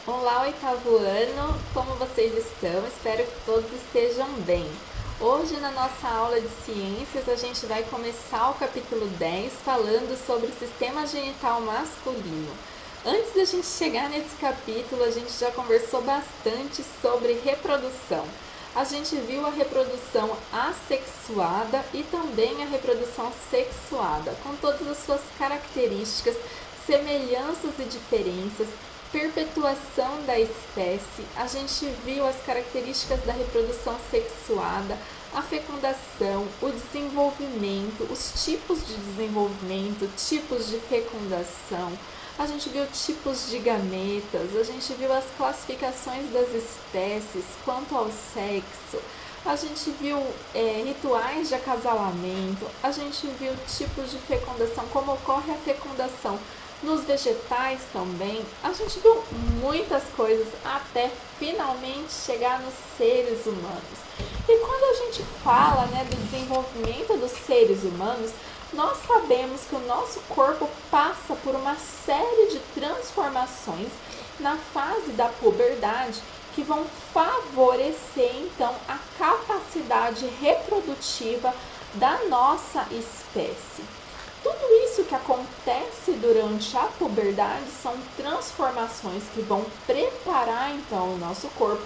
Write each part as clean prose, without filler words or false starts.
Olá, oitavo ano, como vocês estão? Espero que todos estejam bem. Hoje, na nossa aula de ciências, a gente vai começar o capítulo 10 falando sobre o sistema genital masculino. Antes da gente chegar nesse capítulo, a gente já conversou bastante sobre reprodução. A gente viu a reprodução assexuada e também a reprodução sexuada, com todas as suas características, semelhanças e diferenças, perpetuação da espécie. A gente viu as características da reprodução sexuada, a fecundação, o desenvolvimento, os tipos de desenvolvimento, tipos de fecundação. A gente viu tipos de gametas, a gente viu as classificações das espécies quanto ao sexo, a gente viu rituais de acasalamento, a gente viu tipos de fecundação, como ocorre a fecundação nos vegetais também. A gente viu muitas coisas até finalmente chegar nos seres humanos. E quando a gente fala do desenvolvimento dos seres humanos, nós sabemos que o nosso corpo passa por uma série de transformações na fase da puberdade que vão favorecer então a capacidade reprodutiva da nossa espécie. Tudo isso que acontece durante a puberdade são transformações que vão preparar então o nosso corpo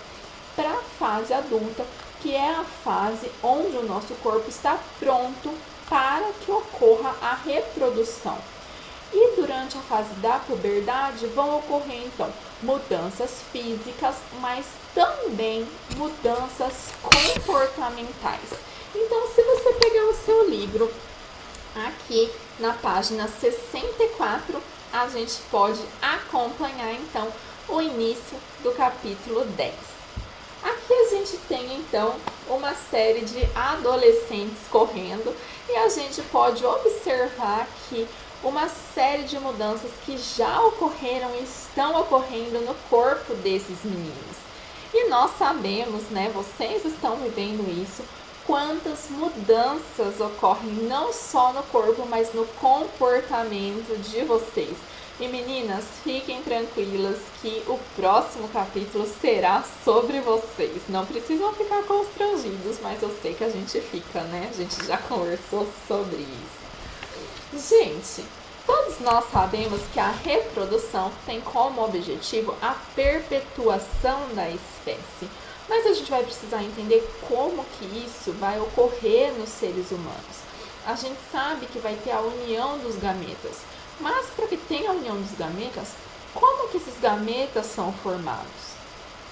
para a fase adulta, que é a fase onde o nosso corpo está pronto para que ocorra a reprodução. E durante a fase da puberdade vão ocorrer então mudanças físicas, mas também mudanças comportamentais. Então, se você pegar o seu livro aqui na página 64, a gente pode acompanhar então o início do capítulo 10. Aqui a gente tem então uma série de adolescentes correndo e a gente pode observar que uma série de mudanças que já ocorreram e estão ocorrendo no corpo desses meninos. E nós sabemos, vocês estão vivendo isso, quantas mudanças ocorrem não só no corpo, mas no comportamento de vocês. E meninas, fiquem tranquilas que o próximo capítulo será sobre vocês. Não precisam ficar constrangidos, mas eu sei que a gente fica, A gente já conversou sobre isso. Gente, todos nós sabemos que a reprodução tem como objetivo a perpetuação da espécie. Mas a gente vai precisar entender como que isso vai ocorrer nos seres humanos. A gente sabe que vai ter a união dos gametas, mas para que tenha a união dos gametas, como que esses gametas são formados?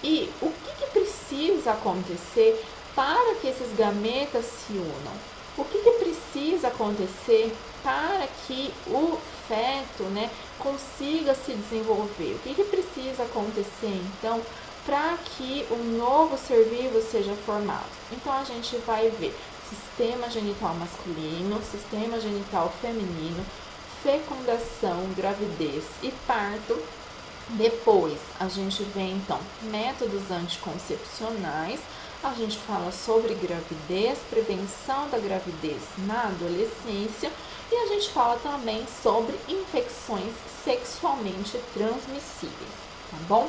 E o que precisa acontecer para que esses gametas se unam? O que precisa acontecer para que o feto consiga se desenvolver? O que precisa acontecer, então, para que um novo ser vivo seja formado? Então, a gente vai ver sistema genital masculino, sistema genital feminino, fecundação, gravidez e parto. Depois, a gente vê, então, métodos anticoncepcionais. A gente fala sobre gravidez, prevenção da gravidez na adolescência e a gente fala também sobre infecções sexualmente transmissíveis, tá bom?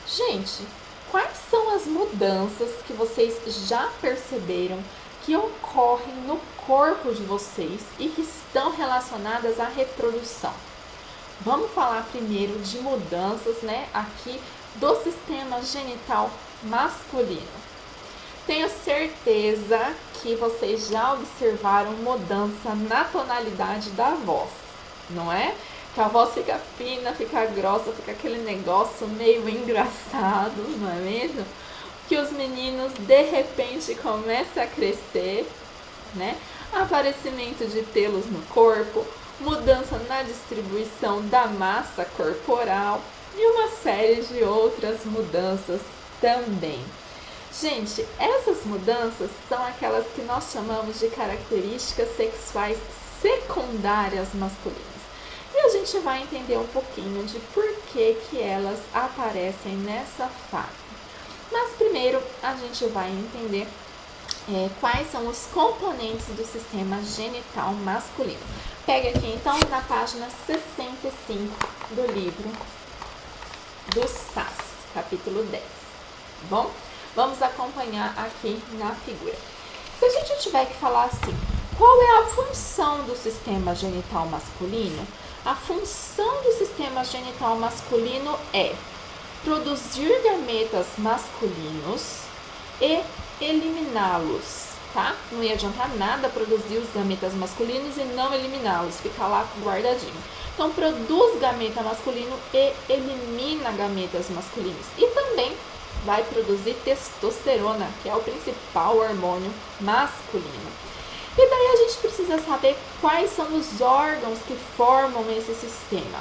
Gente, quais são as mudanças que vocês já perceberam que ocorrem no corpo de vocês e que estão relacionadas à reprodução? Vamos falar primeiro de mudanças, aqui do sistema genital masculino. Tenho certeza que vocês já observaram mudança na tonalidade da voz, não é? Que a voz fica fina, fica grossa, fica aquele negócio meio engraçado, não é mesmo? Que os meninos de repente começam a crescer, Aparecimento de pelos no corpo, mudança na distribuição da massa corporal e uma série de outras mudanças também. Gente, essas mudanças são aquelas que nós chamamos de características sexuais secundárias masculinas. E a gente vai entender um pouquinho de por que elas aparecem nessa fase. Mas primeiro a gente vai entender quais são os componentes do sistema genital masculino. Pega aqui então na página 65 do livro do SAS. capítulo 10, tá bom? Vamos acompanhar aqui na figura. Se a gente tiver que falar assim, qual é a função do sistema genital masculino? A função do sistema genital masculino é produzir gametas masculinos e eliminá-los, tá? Não ia adiantar nada produzir os gametas masculinos e não eliminá-los, ficar lá guardadinho. Então, produz gameta masculino e elimina gametas masculinos. E também vai produzir testosterona, que é o principal hormônio masculino. E daí a gente precisa saber quais são os órgãos que formam esse sistema.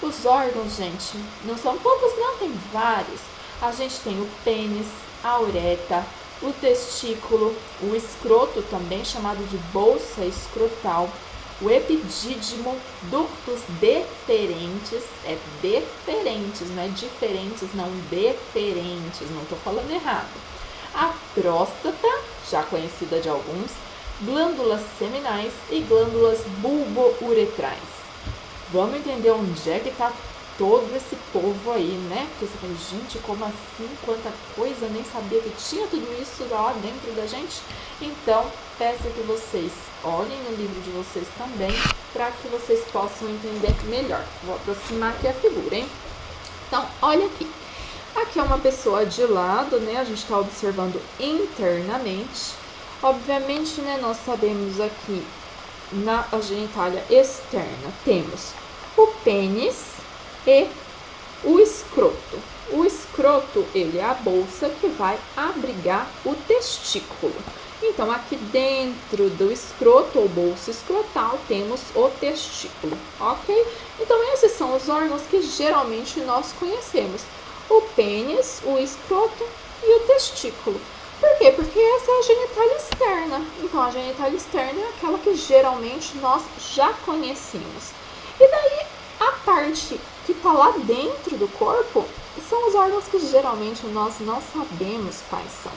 Os órgãos, gente, não são poucos não, tem vários. A gente tem o pênis, a uretra, o testículo, o escroto, também chamado de bolsa escrotal, o epidídimo, ductos deferentes, é deferentes, não é diferentes, não, deferentes, não estou falando errado. A próstata, já conhecida de alguns, glândulas seminais e glândulas bulbouretrais. Vamos entender onde é que está todo esse povo aí, né? Porque você fala, gente, como assim? Quanta coisa, nem sabia que tinha tudo isso lá dentro da gente. Então, peço que vocês olhem no livro de vocês também, para que vocês possam entender melhor. Vou aproximar aqui a figura, hein? Então, olha aqui. Aqui é uma pessoa de lado, né? A gente está observando internamente. Obviamente, né, nós sabemos aqui na genitália externa temos o pênis e o escroto. O escroto, ele é a bolsa que vai abrigar o testículo. Então, aqui dentro do escroto ou bolsa escrotal temos o testículo, ok? Então, esses são os órgãos que geralmente nós conhecemos. O pênis, o escroto e o testículo. Por quê? Porque essa é a genitália externa. Então, a genitália externa é aquela que geralmente nós já conhecemos. E daí, a parte que está lá dentro do corpo são os órgãos que geralmente nós não sabemos quais são.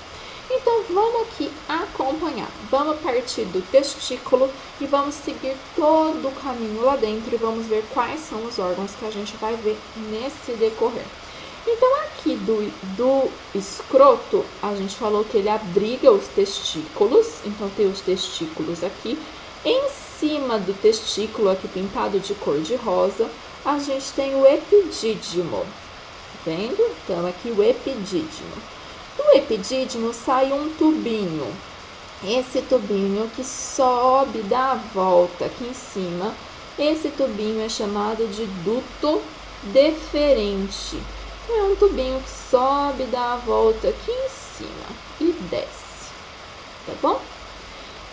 Então, vamos aqui acompanhar. Vamos partir do testículo e vamos seguir todo o caminho lá dentro e vamos ver quais são os órgãos que a gente vai ver nesse decorrer. Então, aqui do escroto, a gente falou que ele abriga os testículos. Então, tem os testículos aqui. Em cima do testículo, aqui pintado de cor de rosa, a gente tem o epidídimo. Tá vendo? Então, aqui o epidídimo. Do epidídimo sai um tubinho. Esse tubinho que sobe, dá a volta aqui em cima. Esse tubinho é chamado de duto deferente. É um tubinho que sobe, dá a volta aqui em cima e desce, tá bom?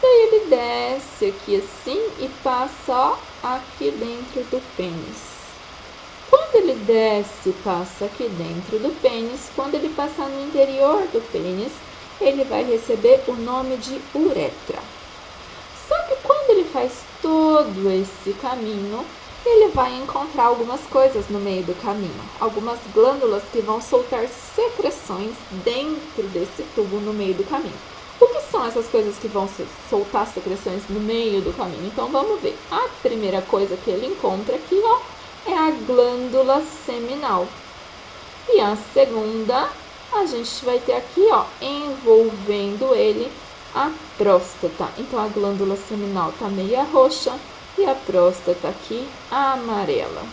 Daí ele desce aqui assim e passa, ó, aqui dentro do pênis. Quando ele desce e passa aqui dentro do pênis, quando ele passar no interior do pênis, ele vai receber o nome de uretra. Só que quando ele faz todo esse caminho, ele vai encontrar algumas coisas no meio do caminho, algumas glândulas que vão soltar secreções dentro desse tubo no meio do caminho. O que são essas coisas que vão soltar secreções no meio do caminho? Então, vamos ver. A primeira coisa que ele encontra aqui, ó, é a glândula seminal. E a segunda, a gente vai ter aqui, ó, envolvendo ele, a próstata. Então, a glândula seminal tá meia roxa e a próstata aqui amarela.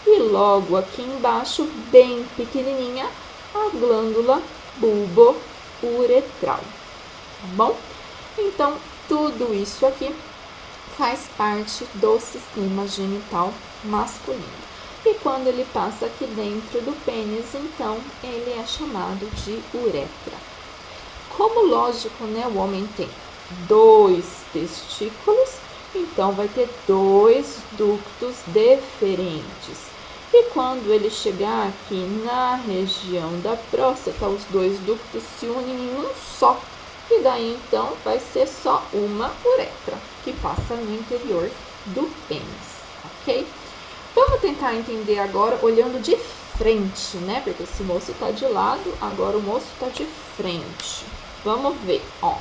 E logo aqui embaixo, bem pequenininha, a glândula bulbouretral. Tá bom? Então, tudo isso aqui faz parte do sistema genital masculino. E quando ele passa aqui dentro do pênis, então, ele é chamado de uretra. Como lógico, né, o homem tem 2 testículos, então vai ter 2 ductos deferentes. E quando ele chegar aqui na região da próstata, os 2 ductos se unem em um só. E daí, então, vai ser só uma uretra, que passa no interior do pênis, ok? Vamos tentar entender agora, olhando de frente, né? Porque esse moço tá de lado, agora o moço tá de frente. Vamos ver, ó.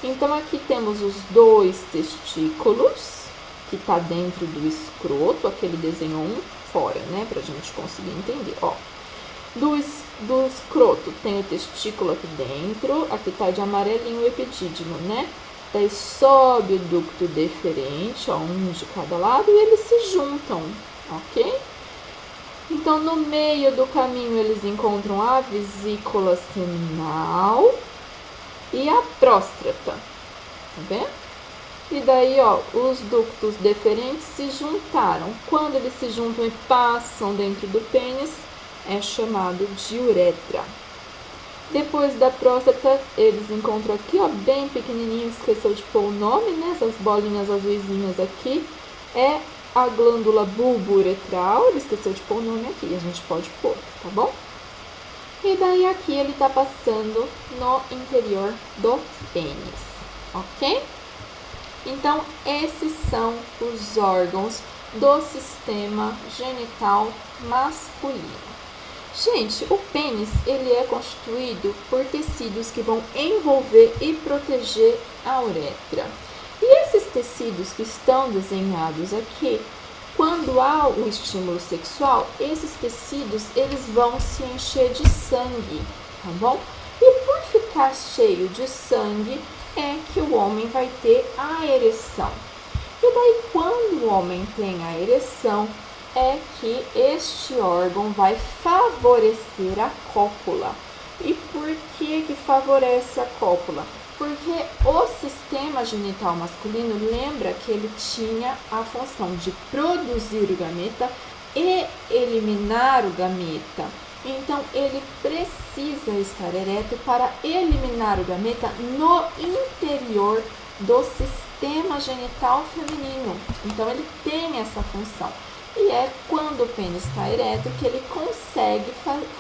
Então, aqui temos os 2 testículos, que tá dentro do escroto, aquele desenho um fora, né? Pra gente conseguir entender, ó. do escroto, tem o testículo aqui dentro, aqui tá de amarelinho o epidídimo, né? Daí sobe o ducto deferente, ó, um de cada lado, e eles se juntam, ok? Então, no meio do caminho, eles encontram a vesícula seminal e a próstata, tá vendo? E daí, ó, os ductos deferentes se juntaram. Quando eles se juntam e passam dentro do pênis, é chamado de uretra. Depois da próstata, eles encontram aqui, ó, bem pequenininho, esqueceu de pôr o nome, né? Essas bolinhas azuisinhas aqui, é a glândula bulbo-uretral. Ele esqueceu de pôr o nome aqui, a gente pode pôr, tá bom? E daí aqui ele tá passando no interior do pênis, ok? Então, esses são os órgãos do sistema genital masculino. Gente, o pênis, ele é constituído por tecidos que vão envolver e proteger a uretra. E esses tecidos que estão desenhados aqui, quando há o estímulo sexual, esses tecidos, eles vão se encher de sangue, tá bom? E por ficar cheio de sangue, é que o homem vai ter a ereção. E daí, quando o homem tem a ereção, é que este órgão vai favorecer a cópula. E por que favorece a cópula? Porque o sistema genital masculino, lembra que ele tinha a função de produzir o gameta e eliminar o gameta. Então, ele precisa estar ereto para eliminar o gameta no interior do sistema genital feminino. Então, ele tem essa função. E é quando o pênis está ereto que ele consegue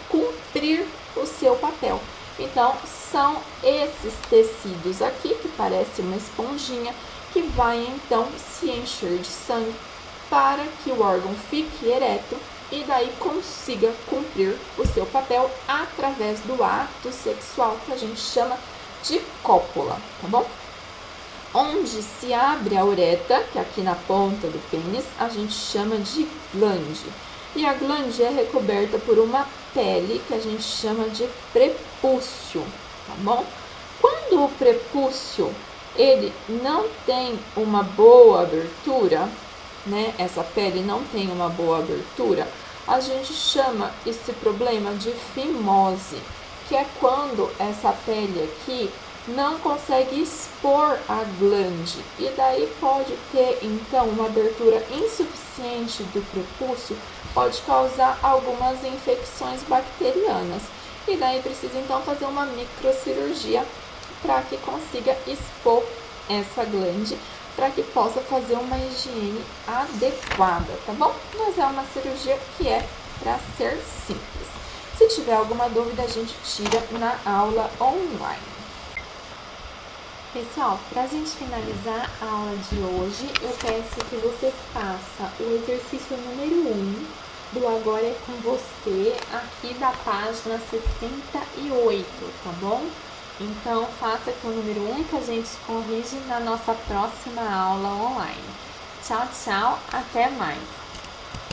cumprir o seu papel. Então, são esses tecidos aqui, que parece uma esponjinha, que vai então se encher de sangue para que o órgão fique ereto e daí consiga cumprir o seu papel através do ato sexual, que a gente chama de cópula, tá bom? Onde se abre a uretra, que é aqui na ponta do pênis, a gente chama de glande. E a glande é recoberta por uma pele que a gente chama de prepúcio, tá bom? Quando o prepúcio, ele não tem uma boa abertura, né? Essa pele não tem uma boa abertura, a gente chama esse problema de fimose, que é quando essa pele aqui não consegue expor a glande e daí pode ter então uma abertura insuficiente do prepúcio, pode causar algumas infecções bacterianas e daí precisa então fazer uma microcirurgia para que consiga expor essa glande, para que possa fazer uma higiene adequada, tá bom? Mas é uma cirurgia que é para ser simples. Se tiver alguma dúvida, a gente tira na aula online. Pessoal, para a gente finalizar a aula de hoje, eu peço que você faça o exercício número 1 do Agora é com Você, aqui da página 68, tá bom? Então, faça aqui o número 1 que a gente corrige na nossa próxima aula online. Tchau, tchau, até mais!